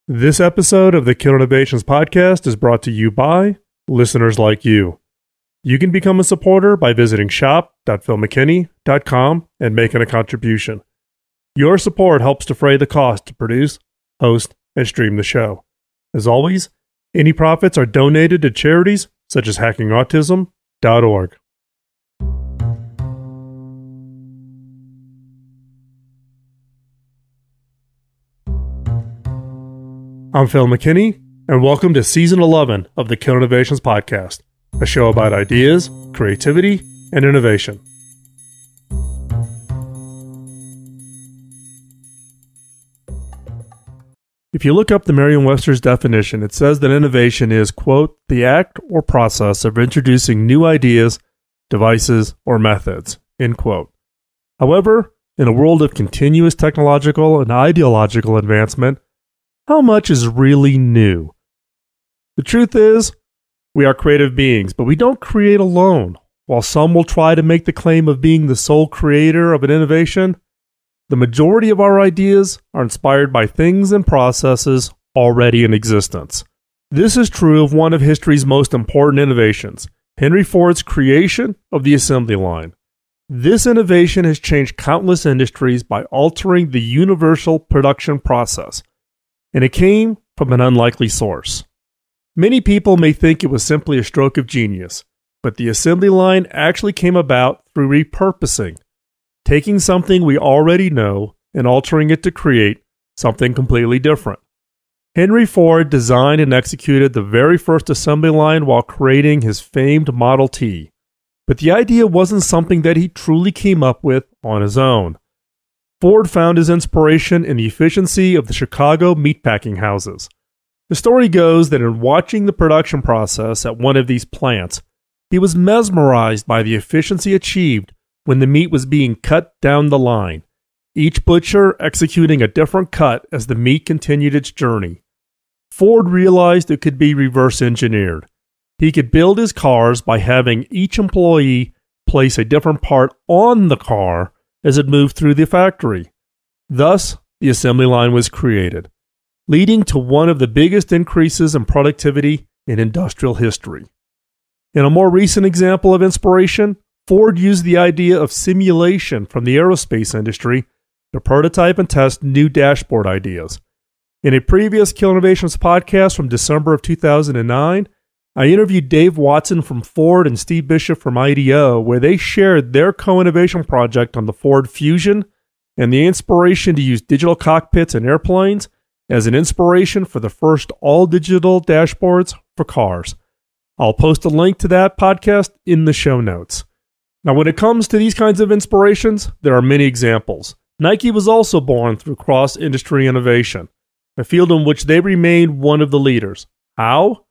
This episode of the Kill Innovations podcast is brought to you by listeners like you. You can become a supporter by visiting shop.philmckinney.com and making a contribution. Your support helps defray the cost to produce, host, and stream the show. As always, any profits are donated to charities such as hackingautism.org. I'm Phil McKinney, and welcome to Season 11 of the Kill Innovations podcast, a show about ideas, creativity, and innovation. If you look up the Merriam-Webster's definition, it says that innovation is, quote, the act or process of introducing new ideas, devices, or methods, end quote. However, in a world of continuous technological and ideological advancement, how much is really new? The truth is, we are creative beings, but we don't create alone. While some will try to make the claim of being the sole creator of an innovation, the majority of our ideas are inspired by things and processes already in existence. This is true of one of history's most important innovations, Henry Ford's creation of the assembly line. This innovation has changed countless industries by altering the universal production process, and it came from an unlikely source. Many people may think it was simply a stroke of genius, but the assembly line actually came about through repurposing, taking something we already know and altering it to create something completely different. Henry Ford designed and executed the very first assembly line while creating his famed Model T, but the idea wasn't something that he truly came up with on his own. Ford found his inspiration in the efficiency of the Chicago meatpacking houses. The story goes that in watching the production process at one of these plants, he was mesmerized by the efficiency achieved when the meat was being cut down the line, each butcher executing a different cut as the meat continued its journey. Ford realized it could be reverse engineered. He could build his cars by having each employee place a different part on the car as it moved through the factory. Thus, the assembly line was created, leading to one of the biggest increases in productivity in industrial history. In a more recent example of inspiration, Ford used the idea of simulation from the aerospace industry to prototype and test new dashboard ideas. In a previous Kill Innovations podcast from December of 2009, I interviewed Dave Watson from Ford and Steve Bishop from IDEO, where they shared their co-innovation project on the Ford Fusion and the inspiration to use digital cockpits in airplanes as an inspiration for the first all-digital dashboards for cars. I'll post a link to that podcast in the show notes. Now, when it comes to these kinds of inspirations, there are many examples. Nike was also born through cross-industry innovation, a field in which they remained one of the leaders. How?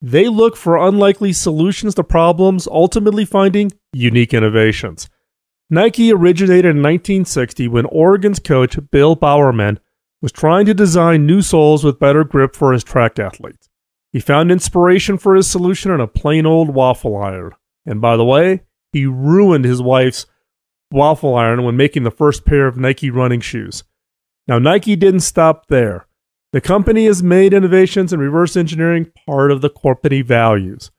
They look for unlikely solutions to problems, ultimately finding unique innovations. Nike originated in 1960 when Oregon's coach Bill Bowerman was trying to design new soles with better grip for his track athletes. He found inspiration for his solution in a plain old waffle iron. And by the way, he ruined his wife's waffle iron when making the first pair of Nike running shoes. Now, Nike didn't stop there. The company has made innovations in reverse engineering part of the company values.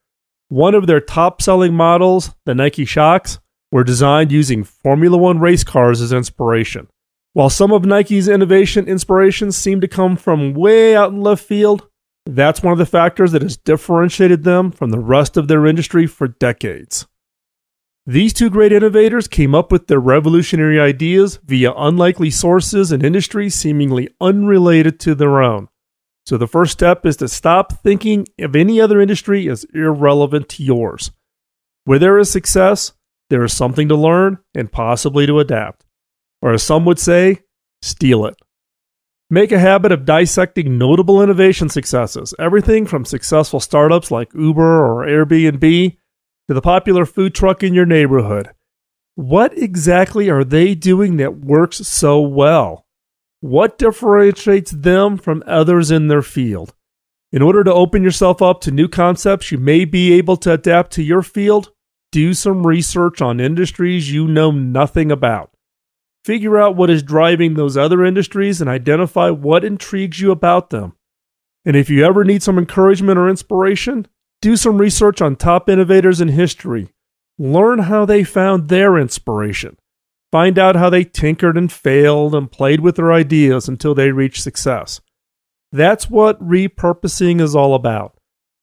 One of their top-selling models, the Nike Shox, were designed using Formula One race cars as inspiration. While some of Nike's innovation inspirations seem to come from way out in left field, that's one of the factors that has differentiated them from the rest of their industry for decades. These two great innovators came up with their revolutionary ideas via unlikely sources and industries seemingly unrelated to their own. So the first step is to stop thinking of any other industry as irrelevant to yours. Where there is success, there is something to learn and possibly to adapt. Or as some would say, steal it. Make a habit of dissecting notable innovation successes, everything from successful startups like Uber or Airbnb to the popular food truck in your neighborhood. What exactly are they doing that works so well? What differentiates them from others in their field? In order to open yourself up to new concepts you may be able to adapt to your field, do some research on industries you know nothing about. Figure out what is driving those other industries and identify what intrigues you about them. And if you ever need some encouragement or inspiration, do some research on top innovators in history. Learn how they found their inspiration. Find out how they tinkered and failed and played with their ideas until they reached success. That's what repurposing is all about.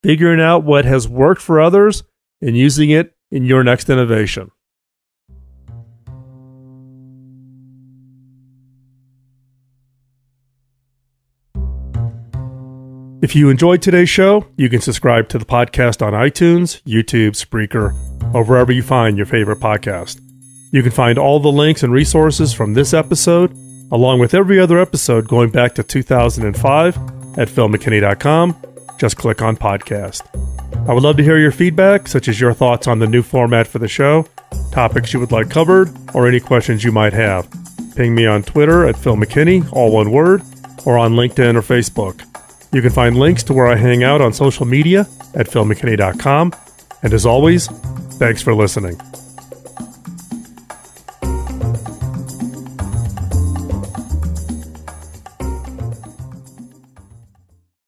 Figuring out what has worked for others and using it in your next innovation. If you enjoyed today's show, you can subscribe to the podcast on iTunes, YouTube, Spreaker, or wherever you find your favorite podcast. You can find all the links and resources from this episode, along with every other episode going back to 2005 at philmckinney.com. Just click on podcast. I would love to hear your feedback, such as your thoughts on the new format for the show, topics you would like covered, or any questions you might have. Ping me on Twitter at Phil McKinney, all one word, or on LinkedIn or Facebook. You can find links to where I hang out on social media at philmckinney.com. And as always, thanks for listening.